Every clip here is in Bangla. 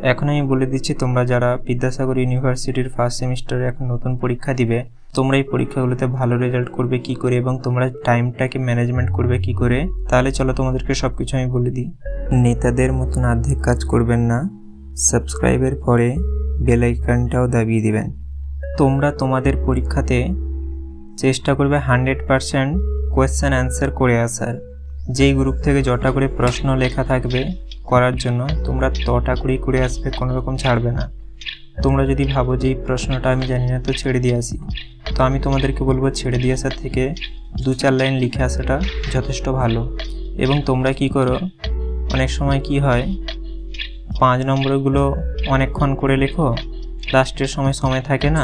এখন আমি বলে দিচ্ছি, তোমরা যারা বিদ্যাসাগর ইউনিভার্সিটির ফার্স্ট সেমিস্টারে এখন নতুন পরীক্ষা দিবে, তোমরা এই পরীক্ষাগুলোতে ভালো রেজাল্ট করবে কি করে এবং তোমরা টাইমটাকে ম্যানেজমেন্ট করবে কি করে, তাহলে চলো তোমাদেরকে সব কিছু আমি বলে দিই। নেতাদের মতন অর্ধেক কাজ করবেন না, সাবস্ক্রাইবের পরে বেল আইকনটাও দাবিয়ে দিবেন। তোমরা তোমাদের পরীক্ষাতে চেষ্টা করবে 100% কোয়েশ্চেন অ্যান্সার করে আসার। যেই গ্রুপ থেকে যটা করে প্রশ্ন লেখা থাকবে করার জন্য তোমরা তটা করেই করে আসবে, কোনো রকম ছাড়বে না। তোমরা যদি ভাবো যে এই প্রশ্নটা আমি জানি না তো ছেড়ে দিয়ে আসি, তো আমি তোমাদেরকে বলবো ছেড়ে দিয়ে আসার থেকে 2-4 লাইন লিখে আসাটা যথেষ্ট ভালো। এবং তোমরা কি করো, অনেক সময় কি হয় 5 নম্বরগুলো অনেকক্ষণ করে লেখো, লাস্টের সময় থাকে না,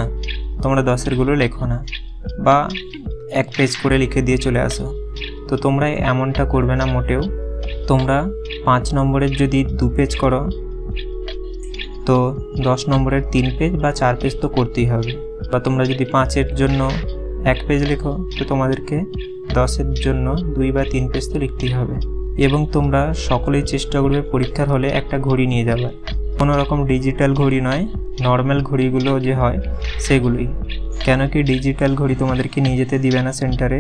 তোমরা 10এরগুলো লেখো না বা 1 পেজ করে লিখে দিয়ে চলে আসো। তো তোমরা এমনটা করবে না মোটেও। তোমরা 5 নম্বরের যদি 2 পেজ করো তো 10 নম্বরের 3 পেজ বা 4 পেজ তো করতেই হবে। বা তোমরা যদি 5-এর জন্য 1 পেজ লেখো তো তোমাদেরকে 10-এর জন্য 2 বা 3 পেজ তো লিখতেই হবে। এবং তোমরা সকলেই চেষ্টা করবে পরীক্ষার হলে একটা ঘড়ি নিয়ে যাবে, কোনো রকম ডিজিটাল ঘড়ি নয়, নর্মাল ঘড়িগুলো যে হয় সেগুলোই। কেন কি ডিজিটাল ঘড়ি তোমাদেরকে নিয়ে যেতে দিবে না সেন্টারে,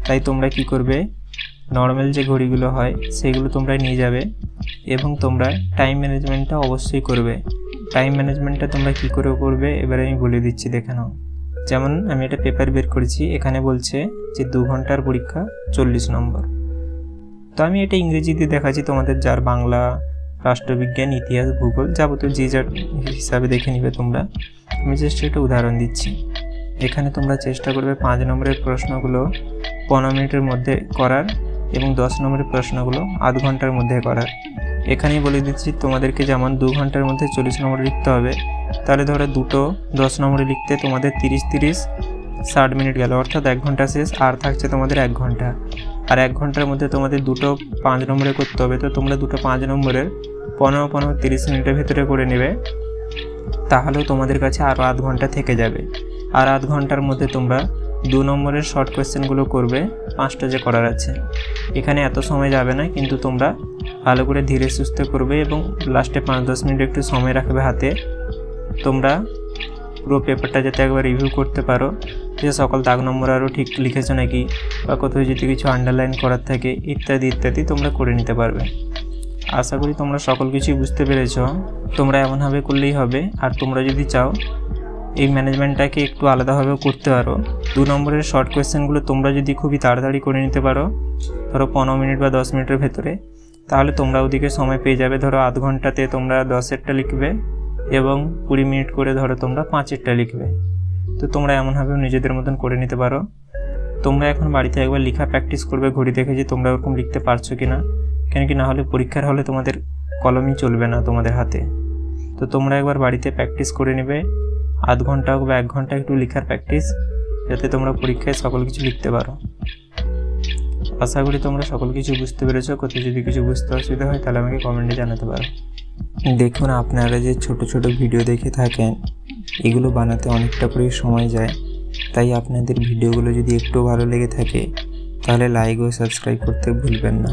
তাই তোমরা কি করবে, নর্মাল যে ঘড়িগুলো হয় সেগুলো তোমরা নিয়ে যাবে। এবং তোমরা টাইম ম্যানেজমেন্টটা অবশ্যই করবে। টাইম ম্যানেজমেন্টটা তোমরা কি করে করবে এবারে আমি বলে দিচ্ছি, দেখে নাও। যেমন আমি একটা পেপার বের করেছি, এখানে বলছে যে 2 ঘন্টার পরীক্ষা 40 নম্বর। তো আমি এটা ইংরেজিতে দেখাচ্ছি, তোমাদের যার বাংলা, রাষ্ট্রবিজ্ঞান, ইতিহাস, ভূগোল যাবতীয় যে যার হিসাবে দেখে নিবে তোমরা। আমি জাস্ট একটা উদাহরণ দিচ্ছি। এখানে তোমরা চেষ্টা করবে 5 নম্বরের প্রশ্নগুলো 15 মিনিটের মধ্যে করার এবং 10 নম্বরের প্রশ্নগুলো আধ ঘন্টার মধ্যে করার। এখানেই বলে দিচ্ছি তোমাদেরকে, যেমন 2 ঘন্টার মধ্যে 40 নম্বর লিখতে হবে, তাহলে ধরো দুটো 10 নম্বরে লিখতে তোমাদের 30-60 মিনিট গেল, অর্থাৎ 1 ঘন্টা শেষ। আর থাকছে তোমাদের 1 ঘন্টা। আর 1 ঘন্টার মধ্যে তোমাদের দুটো 5 নম্বরে করতে হবে, তো তোমরা দুটো 5 নম্বরের 15-30 মিনিটের ভেতরে করে নেবে, তাহলেও তোমাদের কাছে আরও আধ ঘন্টা থেকে যাবে। আর আধ ঘন্টার মধ্যে তোমরা 2 নম্বরের শর্ট কোয়েশ্চেনগুলো করবে, 5টা যে করার আছে। এখানে এত সময় যাবে না, কিন্তু তোমরা ভালো করে ধীরে সুস্থে করবে এবং লাস্টে 5-10 মিনিট একটু সময় রাখবে হাতে। তোমরা পুরো পেপারটা যাতে একবার রিভিউ করতে পারো যে সকল দাগ নম্বর আরও ঠিক লিখেছো নাকি, বা কোথাও যদি কিছু আন্ডারলাইন করার থাকে ইত্যাদি ইত্যাদি তোমরা করে নিতে পারবে। আশা করি তোমরা সকল কিছুই বুঝতে পেরেছ। তোমরা এমনভাবে করলেই হবে। আর তোমরা যদি চাও এই ম্যানেজমেন্টটাকে একটু আলাদাভাবেও করতে পারো। 2 নম্বরের শর্ট কোয়েশ্চেনগুলো তোমরা যদি খুবই তাড়াতাড়ি করে নিতে পারো, ধরো 15 মিনিট বা 10 মিনিটের ভেতরে, তাহলে তোমরা ওদিকে সময় পেয়ে যাবে। ধরো আধ ঘন্টাতে তোমরা 10এরটা লিখবে এবং 20 মিনিট করে ধরো তোমরা 5এরটা লিখবে। তো তোমরা এমনভাবেও নিজেদের মতন করে নিতে পারো। তোমরা এখন বাড়িতে একবার লেখা প্র্যাকটিস করবে, ঘড়ি দেখে যে তোমরা ওরকম লিখতে পারছো কি না। কেন কি না হলে পরীক্ষার হলে তোমাদের কলমই চলবে না তোমাদের হাতে। তো তোমরা একবার বাড়িতে প্র্যাকটিস করে নেবে, আধ ঘন্টা হোক বা 1 ঘন্টা একটু লেখার প্র্যাকটিস, যাতে তোমরা পরীক্ষায় সকল কিছু লিখতে পারো। আশা করি তোমরা সকল কিছু বুঝতে পেরেছো। কোথাও যদি কিছু বুঝতে অসুবিধা হয় তাহলে আমাকে কমেন্টে জানাতে পারো। দেখুন, আপনারা যে ছোট ছোট ভিডিও দেখে থাকেন, এগুলো বানাতে অনেকটা করে সময় যায়। তাই আপনাদের ভিডিওগুলো যদি একটু ভালো লেগে থাকে তাহলে লাইক ও সাবস্ক্রাইব করতে ভুলবেন না।